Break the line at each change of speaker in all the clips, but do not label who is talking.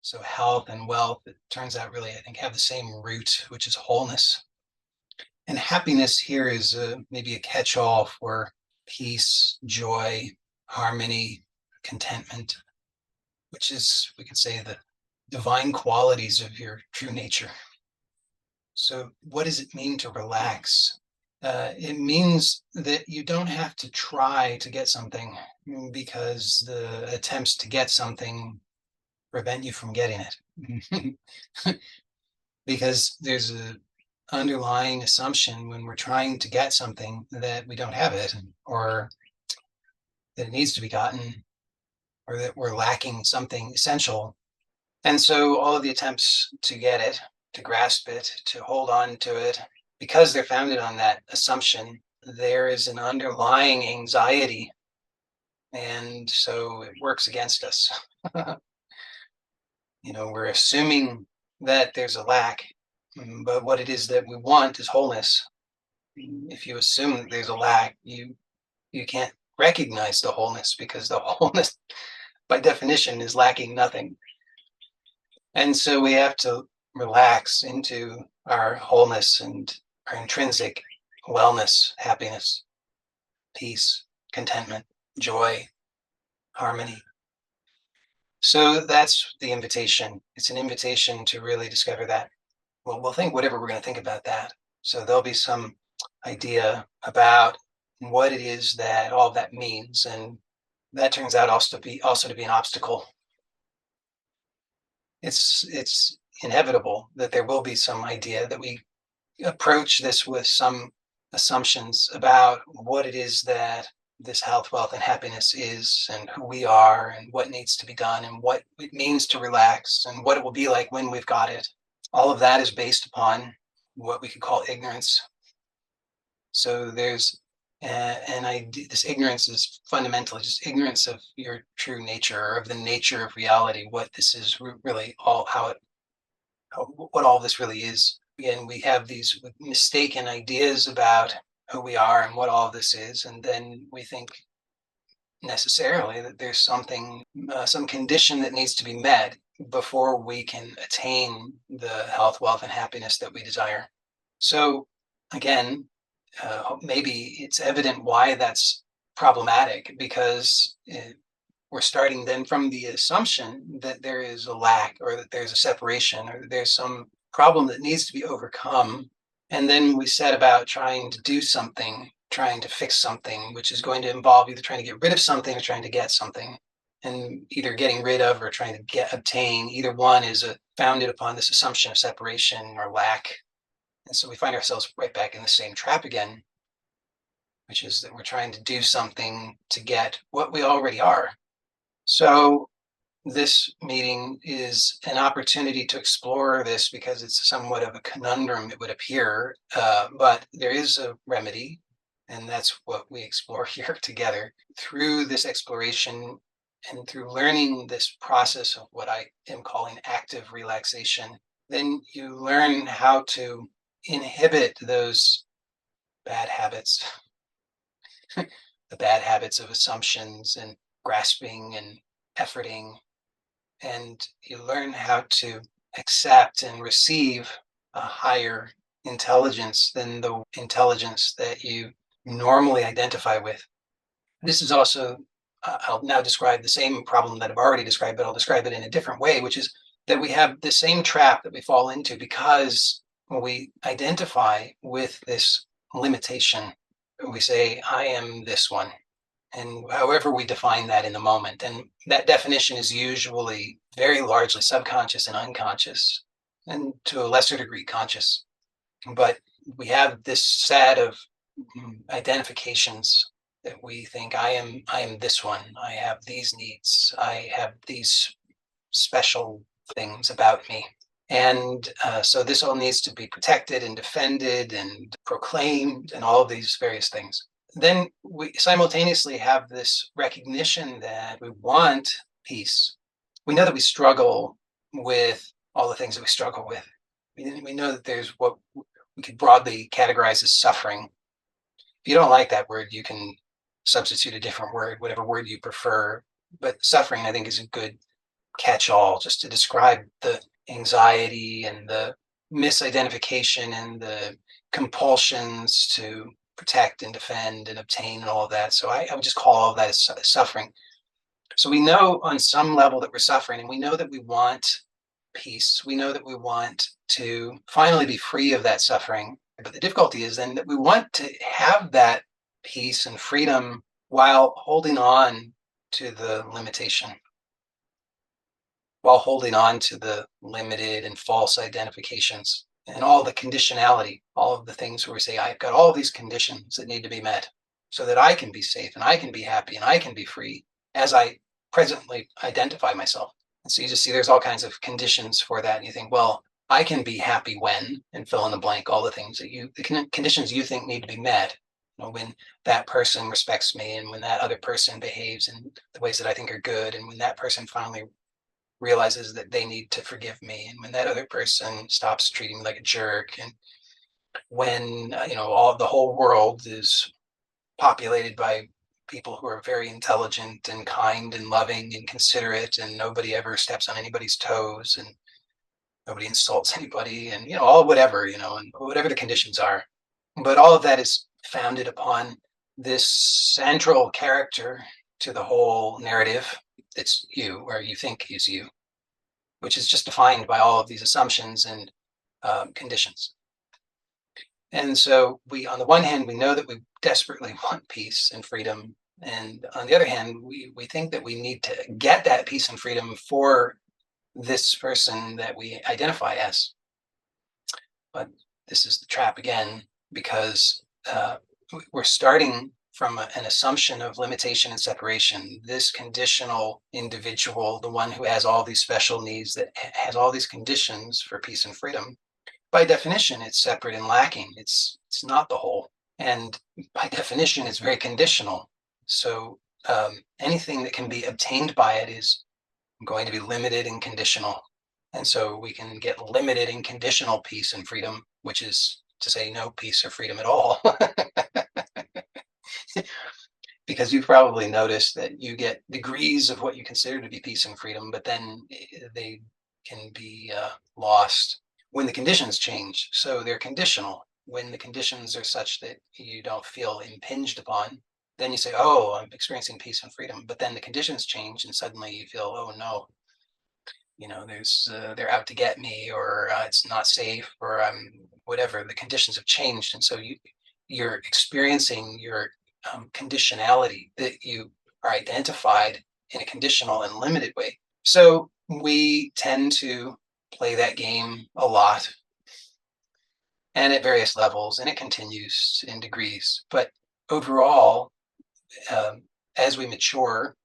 So health and wealth, it turns out really, I think, have the same root, which is wholeness. And happiness here is maybe a catch-all for peace, joy, harmony, contentment, which is, we could say, the divine qualities of your true nature. So, what does it mean to relax? It means that you don't have to try to get something because the attempts to get something prevent you from getting it. Because there's a underlying assumption when we're trying to get something that we don't have it, or that it needs to be gotten, or that we're lacking something essential. And so all of the attempts to get it, to grasp it, to hold on to it, because they're founded on that assumption, there is an underlying anxiety. And so it works against us. We're assuming that there's a lack, but what it is that we want is wholeness. If you assume that there's a lack, you can't recognize the wholeness because the wholeness, by definition, is lacking nothing. And so we have to relax into our wholeness and our intrinsic wellness, happiness, peace, contentment, joy, harmony. So that's the invitation. It's an invitation to really discover that. Well, we'll think whatever we're going to think about that. So there'll be some idea about what it is that all of that means. And that turns out also to be an obstacle. It's inevitable that there will be some idea that we approach this with some assumptions about what it is that this health, wealth, and happiness is, and who we are, and what needs to be done, and what it means to relax, and what it will be like when we've got it. All of that is based upon what we could call ignorance. So there's and this ignorance is fundamentally just ignorance of your true nature, or of the nature of reality, what this is really all, what all this really is. Again, we have these mistaken ideas about who we are and what all of this is, and then we think necessarily that there's something, some condition that needs to be met before we can attain the health, wealth, and happiness that we desire. So, again, maybe it's evident why that's problematic, because we're starting then from the assumption that there is a lack, or that there's a separation, or that there's some problem that needs to be overcome. And then we set about trying to do something, trying to fix something, which is going to involve either trying to get rid of something or trying to get something. And either getting rid of or trying to obtain, either one is founded upon this assumption of separation or lack. And so we find ourselves right back in the same trap again, which is that we're trying to do something to get what we already are. So this meeting is an opportunity to explore this, because it's somewhat of a conundrum, it would appear, but there is a remedy, and that's what we explore here together. Through this exploration and through learning this process of what I am calling active relaxation, then you learn how to inhibit those bad habits, the bad habits of assumptions and grasping and efforting, and you learn how to accept and receive a higher intelligence than the intelligence that you normally identify with. This is also, I'll now describe the same problem that I've already described, but I'll describe it in a different way, which is that we have the same trap that we fall into because we identify with this limitation. We say, I am this one. And however we define that in the moment. And that definition is usually very largely subconscious and unconscious, and to a lesser degree conscious. But we have this set of identifications that we think, I am this one. I have these needs. I have these special things about me. And so this all needs to be protected and defended and proclaimed and all of these various things. Then we simultaneously have this recognition that we want peace. We know that we struggle with all the things that we struggle with. We know that there's what we could broadly categorize as suffering. If you don't like that word, you can substitute a different word, whatever word you prefer. But suffering, I think, is a good catch-all just to describe the anxiety and the misidentification and the compulsions to protect and defend and obtain and all of that. So I would just call all of that as suffering. So we know on some level that we're suffering, and we know that we want peace. We know that we want to finally be free of that suffering. But the difficulty is then that we want to have that peace and freedom while holding on to the limitation, while holding on to the limited and false identifications and all the conditionality, all of the things where we say, I've got all these conditions that need to be met so that I can be safe and I can be happy and I can be free as I presently identify myself. And so you just see there's all kinds of conditions for that. And you think, well, I can be happy when, and fill in the blank, all the things that conditions you think need to be met. When that person respects me and when that other person behaves in the ways that I think are good, and when that person finally realizes that they need to forgive me, and when that other person stops treating me like a jerk, and when all the whole world is populated by people who are very intelligent and kind and loving and considerate, and nobody ever steps on anybody's toes, and nobody insults anybody, and all whatever, and whatever the conditions are. But all of that is founded upon this central character to the whole narrative. It's you, or you think is you, which is just defined by all of these assumptions and conditions. And so on the one hand, we know that we desperately want peace and freedom. And on the other hand, we think that we need to get that peace and freedom for this person that we identify as. But this is the trap again, because we're starting from an assumption of limitation and separation. This conditional individual, the one who has all these special needs, that has all these conditions for peace and freedom, by definition, it's separate and lacking. It's not the whole. And by definition, it's very conditional. So anything that can be obtained by it is going to be limited and conditional. And so we can get limited and conditional peace and freedom, which is to say no peace or freedom at all. Because you've probably noticed that you get degrees of what you consider to be peace and freedom, but then they can be lost when the conditions change. So they're conditional. When the conditions are such that you don't feel impinged upon, then you say, oh, I'm experiencing peace and freedom. But then the conditions change and suddenly you feel, oh no, there's they're out to get me, or it's not safe, or whatever. The conditions have changed. And so you're experiencing your conditionality, that you are identified in a conditional and limited way. So we tend to play that game a lot and at various levels, and it continues in degrees. But overall, as we mature,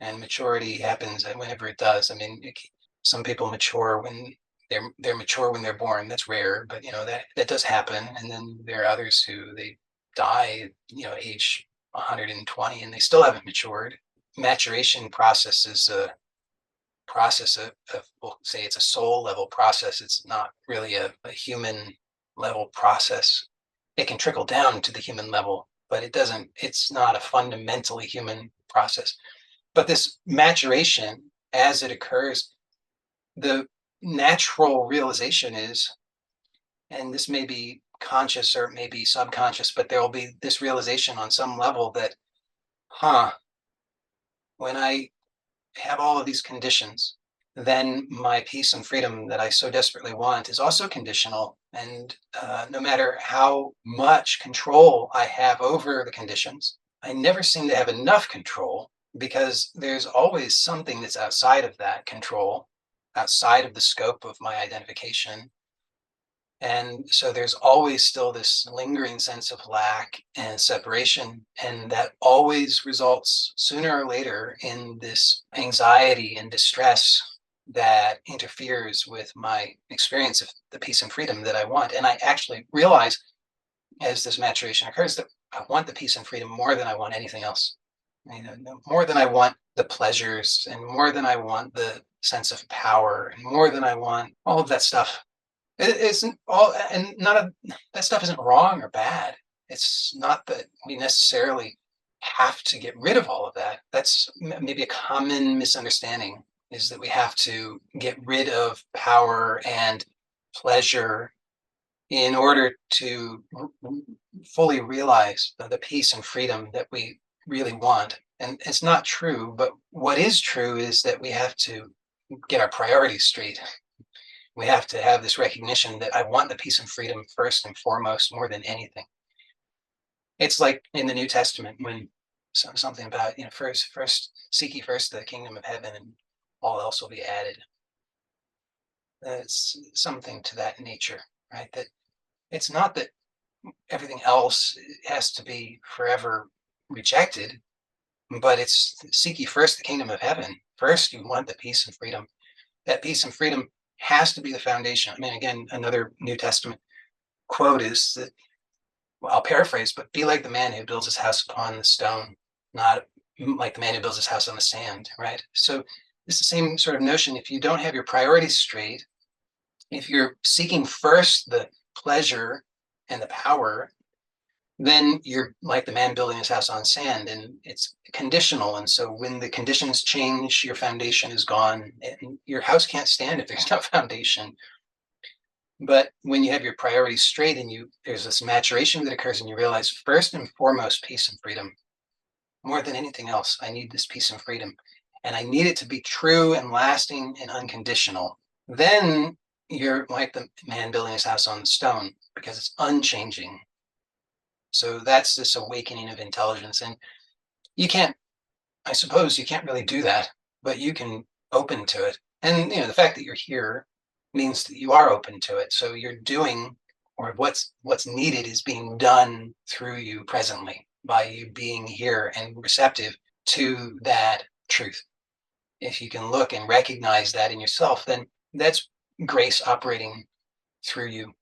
and maturity happens whenever it does. I mean, some people mature when they're mature when they're born. That's rare, but that does happen. And then there are others who they die, age 120, and they still haven't matured. Maturation process is a process of we'll say it's a soul level process. It's not really a human level process. It can trickle down to the human level, but it's not a fundamentally human process. But this maturation, as it occurs, the natural realization is, and this may be conscious or it may be subconscious, but there will be this realization on some level that, when I have all of these conditions, then my peace and freedom that I so desperately want is also conditional. And no matter how much control I have over the conditions, I never seem to have enough control, because there's always something that's outside of that control, outside of the scope of my identification. And so there's always still this lingering sense of lack and separation. And that always results sooner or later in this anxiety and distress that interferes with my experience of the peace and freedom that I want. And I actually realize, as this maturation occurs, that I want the peace and freedom more than I want anything else. More than I want the pleasures, and more than I want the sense of power, and more than I want all of that stuff. It isn't all, and none of that stuff isn't wrong or bad. It's not that we necessarily have to get rid of all of that. That's maybe a common misunderstanding, is that we have to get rid of power and pleasure in order to fully realize the peace and freedom that we really want. And it's not true, but what is true is that we have to get our priorities straight. We have to have this recognition that I want the peace and freedom first and foremost more than anything. It's like in the New Testament when something about, first seek ye first the kingdom of heaven and all else will be added. It's something to that nature, right? That it's not that everything else has to be forever rejected, but it's seek ye first the kingdom of heaven. First, you want the peace and freedom. That peace and freedom has to be the foundation. I mean, again, another New Testament quote is that, well, I'll paraphrase, but be like the man who builds his house upon the stone, not like the man who builds his house on the sand, right? So it's the same sort of notion. If you don't have your priorities straight, if you're seeking first the pleasure and the power, then you're like the man building his house on sand and it's conditional. And so when the conditions change, your foundation is gone and your house can't stand if there's no foundation. But when you have your priorities straight and there's this maturation that occurs and you realize first and foremost, peace and freedom, more than anything else, I need this peace and freedom. And I need it to be true and lasting and unconditional. Then you're like the man building his house on the stone because it's unchanging. So that's this awakening of intelligence. And you can't, I suppose you can't really do that, but you can open to it. And the fact that you're here means that you are open to it. So you're doing, or what's needed is being done through you presently by you being here and receptive to that truth. If you can look and recognize that in yourself, then that's grace operating through you.